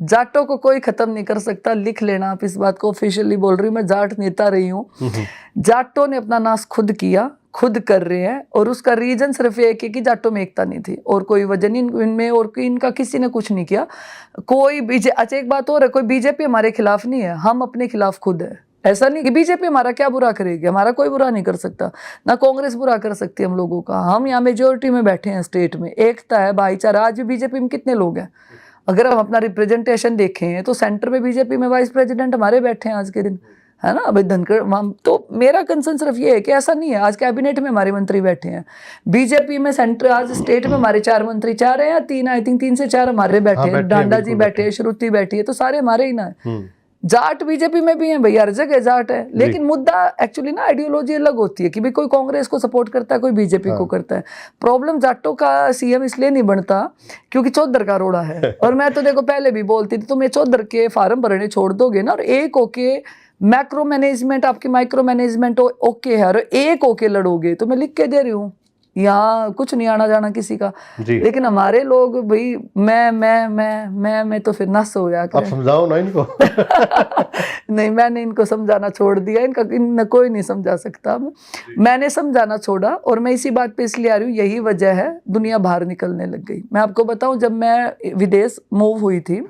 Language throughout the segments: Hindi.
जाटों को कोई खत्म नहीं कर सकता, लिख लेना आप इस बात को, ऑफिशियली बोल रही हूँ, मैं जाट नेता रही हूँ। जाटों ने अपना नाश खुद किया, खुद कर रहे हैं, और उसका रीजन सिर्फ एक है कि जाटों में एकता नहीं थी, और कोई वजह नहीं इनमें, और इनका किसी ने कुछ नहीं किया। कोई अच्छा एक बात और है, कोई बीजेपी हमारे खिलाफ नहीं है, हम अपने खिलाफ खुद है। ऐसा नहीं कि बीजेपी हमारा क्या बुरा करेगी, हमारा कोई बुरा नहीं कर सकता, ना कांग्रेस बुरा कर सकती हम लोगों का। हम यहाँ मेजोरिटी में बैठे हैं, स्टेट में एकता है, भाईचारा। आज भी बीजेपी में कितने लोग हैं, अगर हम अपना रिप्रेजेंटेशन देखें तो सेंटर में बीजेपी में वाइस प्रेसिडेंट हमारे बैठे हैं आज के दिन, है ना। अभी धनखड़, तो मेरा कंसर्न सिर्फ ये है कि ऐसा नहीं है, आज कैबिनेट में हमारे मंत्री बैठे हैं, बीजेपी में सेंटर, आज स्टेट में हमारे 4 मंत्री, 4 हैं या 3, आई थिंक 3 से 4 हमारे बैठे हैं, डांडा जी बैठे हैं, श्रुति बैठी है, तो सारे हमारे ही ना है। जाट बीजेपी में भी है भाई, हर जगह जाट है, लेकिन मुद्दा एक्चुअली ना आइडियोलॉजी अलग होती है कि भाई कोई कांग्रेस को सपोर्ट करता है, कोई बीजेपी को करता है। प्रॉब्लम जाटों का सीएम इसलिए नहीं बनता क्योंकि चौधर का रोड़ा है। और मैं तो देखो पहले भी बोलती थी, तुम ये चौधर के फार्म भरने छोड़ दोगे ना, और एक होके मैक्रो मैनेजमेंट, आपकी माइक्रो मैनेजमेंट ओके है, और एक होके लड़ोगे, तो मैं लिख के दे रही हूँ, यहाँ कुछ नहीं आना जाना किसी का। लेकिन हमारे लोग भाई मैं तो फिर नस हो गया। आप समझाओ ना इनको। नहीं, मैंने इनको समझाना छोड़ दिया, इनका कोई नहीं समझा सकता। मैंने समझाना छोड़ा, और मैं इसी बात पे इसलिए आ रही हूँ, यही वजह है दुनिया बाहर निकलने लग गई। मैं आपको बताऊं, जब मैं विदेश मूव हुई थी,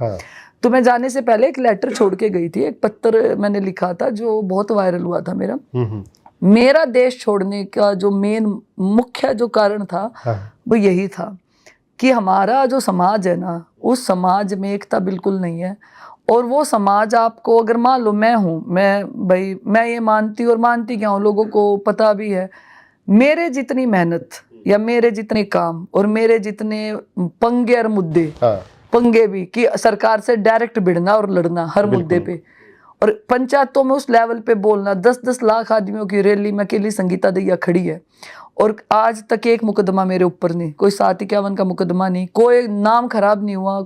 तो मैं जाने से पहले एक लेटर छोड़ के गई थी, एक पत्र मैंने लिखा था जो बहुत वायरल हुआ था मेरा देश छोड़ने का जो मेन मुख्य जो कारण था वो यही था कि हमारा जो समाज है ना, उस समाज में एकता बिल्कुल नहीं है। और वो समाज आपको, अगर मान लो मैं ये मानती और मानती क्या हूँ, लोगों को पता भी है, मेरे जितनी मेहनत या मेरे जितने काम और मेरे जितने पंगे और मुद्दे, पंगे भी कि सरकार से डायरेक्ट भिड़ना और लड़ना हर मुद्दे पे, और पंचायतों में उस लेवल पे बोलना, 10-10 लाख आदमियों की रैली में अकेली संगीता दैया खड़ी है, और आज तक एक मुकदमा मेरे ऊपर नहीं, कोई 751 का मुकदमा नहीं, कोई नाम खराब नहीं हुआ,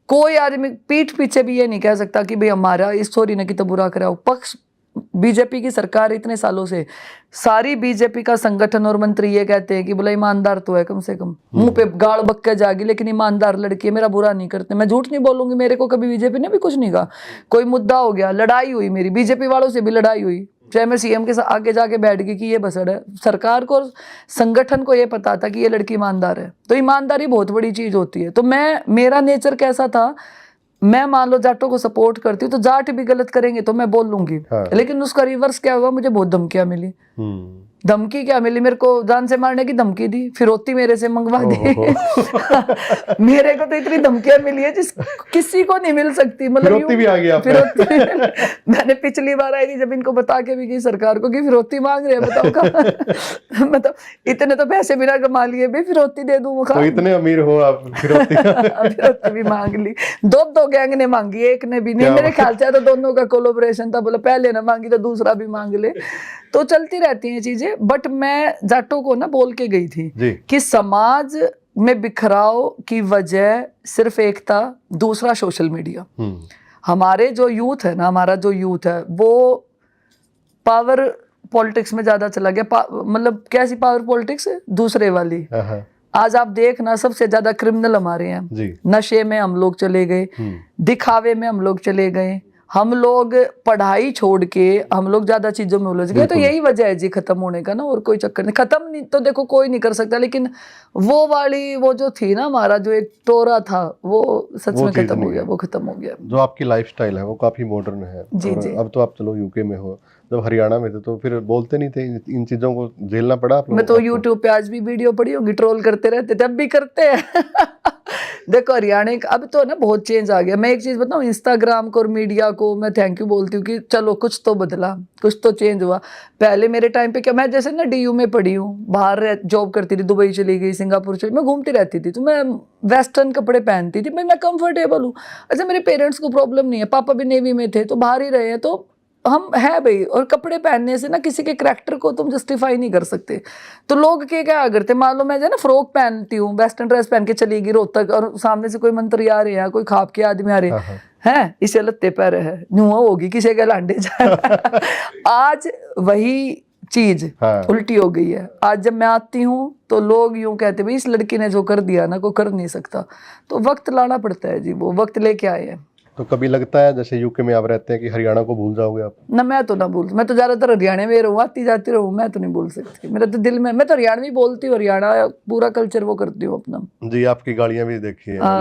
कोई आदमी पीठ पीछे भी ये नहीं कह सकता कि भाई हमारा इस छोरी ने कितना बुरा करा हो। पक्ष बीजेपी की सरकार इतने सालों से, सारी बीजेपी का संगठन और मंत्री ये कहते हैं कि बोला ईमानदार तो है, कम से कम मुंह पे गाड़ बक्के जागी, लेकिन ईमानदार लड़की है, मेरा बुरा नहीं करते। मैं झूठ नहीं बोलूंगी, मेरे को कभी बीजेपी ने भी कुछ नहीं कहा। कोई मुद्दा हो गया, लड़ाई हुई, मेरी बीजेपी वालों से भी लड़ाई हुई, चाहे मैं सीएम के आगे जाके बैठ गई कि ये बसड़ है, सरकार को, संगठन को ये पता था कि ये लड़की ईमानदार है। तो ईमानदारी बहुत बड़ी चीज होती है। तो मेरा नेचर कैसा था, मैं मान लो जाटों को सपोर्ट करती हूँ, तो जाट भी गलत करेंगे तो मैं बोल लूंगी। लेकिन उसका रिवर्स क्या हुआ, मुझे बहुत धमकियां मिली। धमकी क्या मिली, मेरे को जान से मारने की धमकी दी, फिरौती मेरे से मंगवा दी। मेरे को तो इतनी धमकियां मिली है जिस किसी को नहीं मिल सकती। मतलब फिरौती भी आ गई फिरौती। मैंने पिछली बार आई थी जब इनको बता के भी गई सरकार को कि फिरौती मांग रहे हैं, बताओ कहाँ। मतलब इतने तो पैसे बिना कमा लिए भाई, फिरौती दे दूं। तो इतने अमीर हो आप, फिरौती भी मांग ली। दो गैंग ने मांगी, एक ने भी नहीं। मेरे ख्याल से तो दोनों का कोलोब्रेशन था, बोला पहले ना मांगी तो दूसरा भी मांग ले। तो चलती रहती हैं चीजें। बट मैं जाटों को ना बोल के गई थी कि समाज में बिखराव की वजह सिर्फ एक था, दूसरा सोशल मीडिया। हमारे जो यूथ है ना, हमारा जो यूथ है वो पावर पॉलिटिक्स में ज्यादा चला गया। मतलब कैसी पावर पॉलिटिक्स है, दूसरे वाली। आज आप देखना, सबसे ज्यादा क्रिमिनल हमारे हैं, नशे में हम लोग चले गए, दिखावे में हम लोग चले गए, हम लोग पढ़ाई छोड़ के हम लोग ज्यादा चीजों में उलझ गए। तो यही वजह है जी खत्म होने का ना, और कोई चक्कर नहीं। खत्म नहीं तो देखो कोई नहीं कर सकता, लेकिन वो जो थी ना, हमारा जो एक टोरा था, वो सच में खत्म हो गया, वो खत्म हो गया। जो आपकी लाइफस्टाइल है वो काफी मॉडर्न है। जी जी। अब तो आप चलो यूके में हो, जब हरियाणा में थे तो फिर बोलते नहीं थे, इन चीजों को झेलना पड़ा आप लोगों को? मैं तो यूट्यूब पे आज भी वीडियो पड़ी होगी, ट्रोल करते रहते थे, अब भी करते हैं। देखो हरियाणा का अब तो ना बहुत चेंज आ गया। मैं एक चीज बताऊं, इंस्टाग्राम को और मीडिया को मैं थैंक यू बोलती हूँ कि चलो कुछ तो बदला, कुछ तो चेंज हुआ। पहले मेरे टाइम पे क्या, मैं जैसे ना डीयू में पढ़ी हूँ, बाहर जॉब करती थी, दुबई चली गई, सिंगापुर चली, मैं घूमती रहती थी, तो मैं वेस्टर्न कपड़े पहनती थी, मैं कंफर्टेबल हूँ। अच्छा, मेरे पेरेंट्स को प्रॉब्लम नहीं है, पापा भी नेवी में थे तो बाहर ही रहे हैं, तो हम है भाई। और कपड़े पहनने से ना किसी के करैक्टर को तुम जस्टिफाई नहीं कर सकते। तो लोग क्या करते, मान लो मैं जो ना फ्रॉक पहनती हूँ, वेस्टर्न ड्रेस पहन के चली गई रोहतक, और सामने से कोई मंत्री आ रहे हैं, कोई खाप के आदमी आ रहे हैं, इसे लत्ते पैर है, नुआ होगी, किसी के लांडे जाए। आज वही चीज हाँ। उल्टी हो गई है। आज जब मैं आती हूँ तो लोग यूं कहते भाई इस लड़की ने जो कर दिया ना, कोई कर नहीं सकता। तो वक्त लाना पड़ता है जी, वो वक्त लेके आए हैं। तो कभी लगता है जैसे यूके में आप रहते हैं कि हरियाणा को भूल जाओगे आप? ना मैं तो ना बोल, मैं तो ज्यादातर हरियाणा में रहूँ, आती जाती रहूँ, मैं तो नहीं बोल सकती। मेरा तो दिल में, मैं तो हरियाणवी बोलती हूँ, हरियाणा पूरा कल्चर वो करती हूँ अपना। जी, आपकी गाड़ियां भी देखी है हाँ,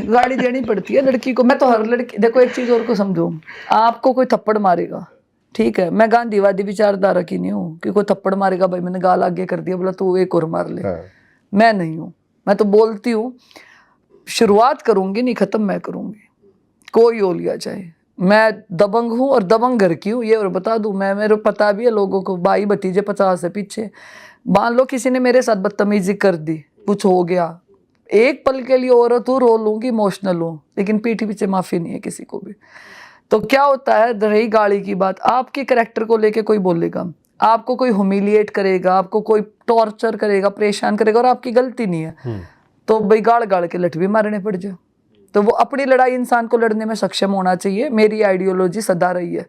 गाड़ी देनी पड़ती है लड़की को। मैं तो हर लड़की, देखो एक चीज और को समझो, आपको कोई थप्पड़ मारेगा, ठीक है, मैं गांधीवादी विचारधारा की नहीं हूँ कि कोई थप्पड़ मारेगा भाई मैंने गाल आगे कर दिया बोला तू एक और मार ले, हाँ। मैं नहीं हूँ। मैं तो बोलती हूँ शुरुआत करूंगी नहीं खत्म मैं करूंगी, कोई हो लिया जाए। मैं दबंग हूँ और दबंग घर की हूँ, ये और बता दूं मैं, मेरे पता भी है लोगों को, भाई भतीजे 50 से पीछे। मान लो किसी ने मेरे साथ बदतमीजी कर दी, कुछ हो गया, एक पल के लिए औरत हूँ, रो लूंगी, इमोशनल हूँ, लेकिन पीठी पीछे माफी नहीं है किसी को भी। तो क्या होता है, रही गाली की बात, आपके कैरेक्टर को लेके कोई बोलेगा, आपको कोई ह्यूमिलिएट करेगा, आपको कोई टॉर्चर करेगा, परेशान करेगा, और आपकी गलती नहीं है, तो भाई गाड़ गाड़ के लठ भी मारने पड़ जाए। तो वो अपनी लड़ाई इंसान को लड़ने में सक्षम होना चाहिए। मेरी आइडियोलॉजी सदा रही है।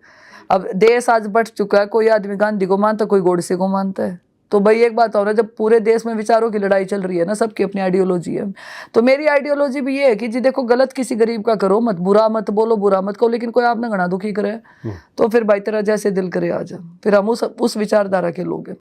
अब देश आज बढ़ चुका है, कोई आदमी गांधी को मानता, कोई गोडसे को मानता है। तो भाई एक बात और है, जब पूरे देश में विचारों की लड़ाई चल रही है ना, सबकी अपनी आइडियोलॉजी है। तो मेरी आइडियोलॉजी भी ये है कि जी देखो, गलत किसी गरीब का करो मत, बुरा मत बोलो, बुरा मत कहो, लेकिन कोई आपने गणा दुखी करे तो फिर भाई तेरा जैसे दिल करे आ जा, फिर हम उस विचारधारा के लोग हैं।